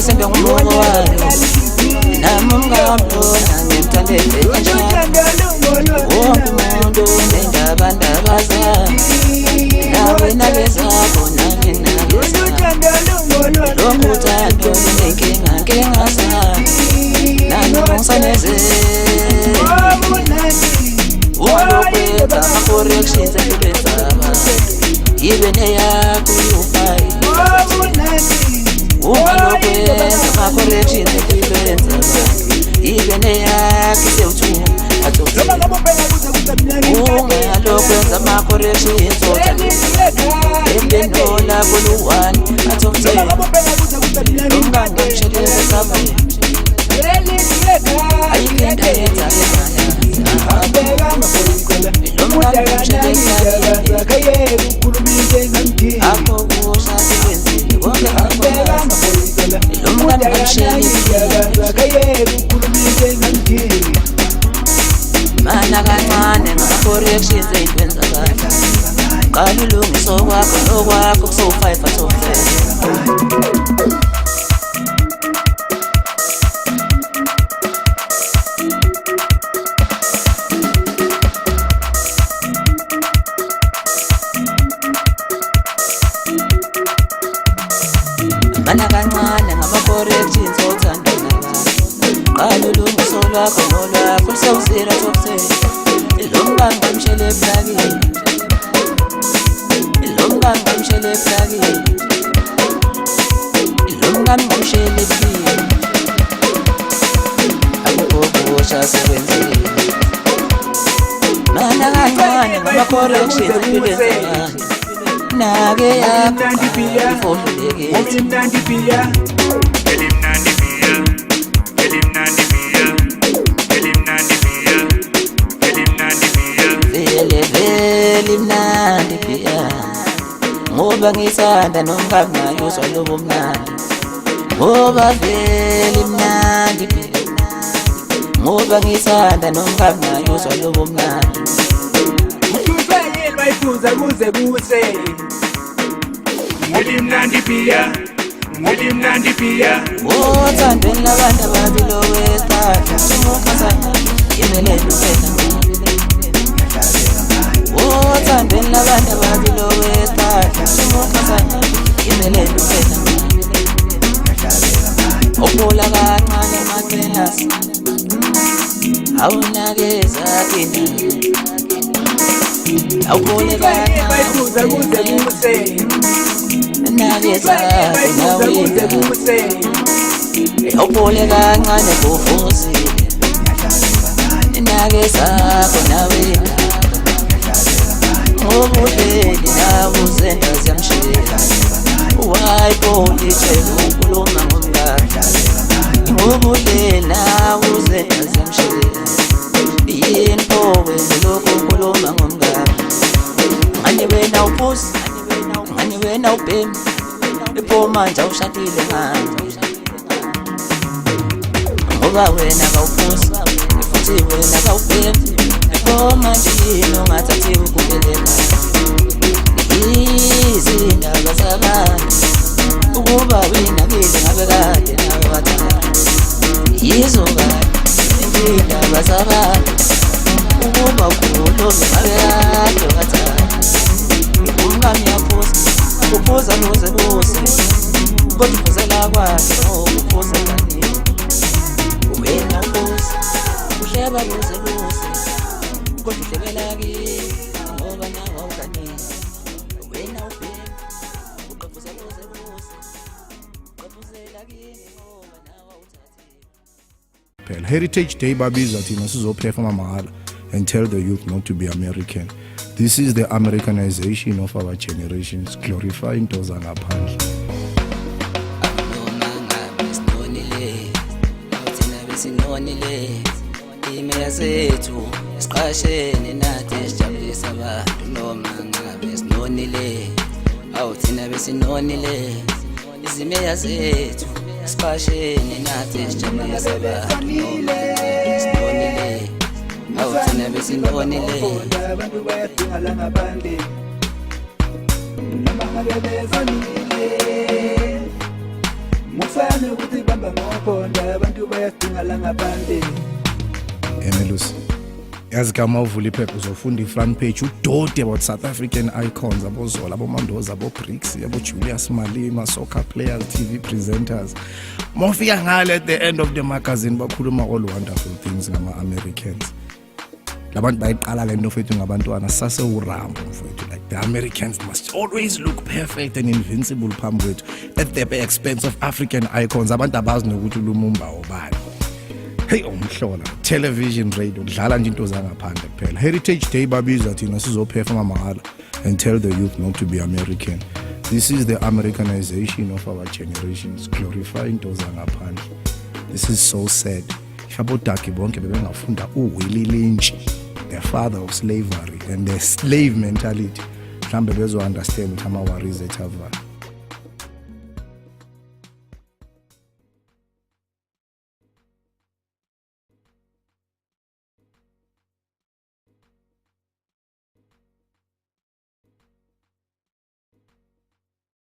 Sendo ngumo wayo namumngamlona ngimthandele umuntu nendabandaba zami nawe nabezakho nami nabezakho lokhu uthando lunenkinga zami nanongisanezele ungalokwenza ama-corrections empilweni zami yibe neyakho yufayi ungalokwenza ama-corrections empilweni zami yibe neyakho isewuthunga ungalokwenza ama-corrections empenola kuluwani athomtheni lomngangamshelele sameni ayikenda yenza akho kusha sekwenzile konke mana kancane ngama-corrections ey'kwenzakala qala ulungiso kwakho nokwakho kusowu-5 mana kancane ngama-corrections othandwa nabantu qala ulungiso lwakho nolwakho lusewuzira tokutheni ilomngangamshele eplakini ilomngangamshele eplakini ilomngangamshele eplakini akukho sekwenzile mana kancane ngama-corrections empilweni zabantu nake yakho ifohlulekile vele mnandi pia ngoba ngithanda nomngani naye uzwa lobo mnandi ngoba vele mnandi pia ngoba ngithanda nomngani naye uzwa lobo mnandi uhluphe bayifuza kuze kuse ngilimnandi pia othandweni labantu ababili owesithathu simufasana imelele uphela othandweni labantu ababili owesithathu simufasana imelele uphela ophula kancane amakelasi awunakeza kina awuphule kancane bayifuza kuze kuse nakeza nawina awuphule kancane kufuzile nakeza nawina ngobuhleli nabuzenza ziyamshela wayipholitshela ukhuluma ngomngani ngobuhleli nabuzenza ziyamshela yini pho wenza lokhu ukhuluma ngomngani ngani wena uphusi ngani wena ubhemi ipho manje awushadile manje ngoba wena kawuphusi futhi wena kawubhemi ipho manje yini ungathathi ukubeleka izindaba zabantu ukuba winakile ngabe kade nawe wathanda yizo kade indaba zabantu ukuba ukhulume ngabe kade wathanda umngani yaphuza uphuza nuze buse kodwa uphuzela kwakhe uphuza kaningi wena uphuza baluze kodwa uhlekela kimi ngoba nawe ukanisa wena ubheka uqaphuze qaphuzela kimi ngoba nawe uthathile. Heritage Day babiza thina sizophefoma mahala and tell the youth not to be American. This is the Americanization of our generations, glorify into zangaphandle. Noma ngabe sinonile awuthina besinonile imeya zethu siqashene nathi sijabulisa abantu. Noma ngabe sinonile awuthina besinonile izimeya zethu siqashene nathi sijabulisa abantu. Sinonile awuthina besinonile abantu bayadinga la ngaphandle noma ngabe bezanile musane ukuthi bamba ngokhonda abantu bayadinga la ngaphandle. Emelusi yazi kama uvula iphepha uzofunda i-front page udode about South African icons, abozola abomandoza abo-Bricks abo-Julius Malema, soccer players, TV presenters. Mofika ngale at the end of the magazine bakhuluma all wonderful things ngama-Americans. Labantu bayiqala le nto fethu ngabantwana sasewurambo mfethu, like the Americans must always look perfect and invincible phambi kwethu at the expense of African icons. Abantu abazi nokuthi Lumumba ubani. Hey umhlola television radio kudlala nje into zangaphandle kuphela. Heritage Day babiza thina sizophefoma mahala and tell the youth not to be American. This is the Americanization of our generations, glorify into zangaphandle. This is so sad. Abodaki bonke bebengafunda uWillie Lynch, the father of slavery and the slave mentality, mhlambe bezo understand ukuthi ama-worries ethu avana.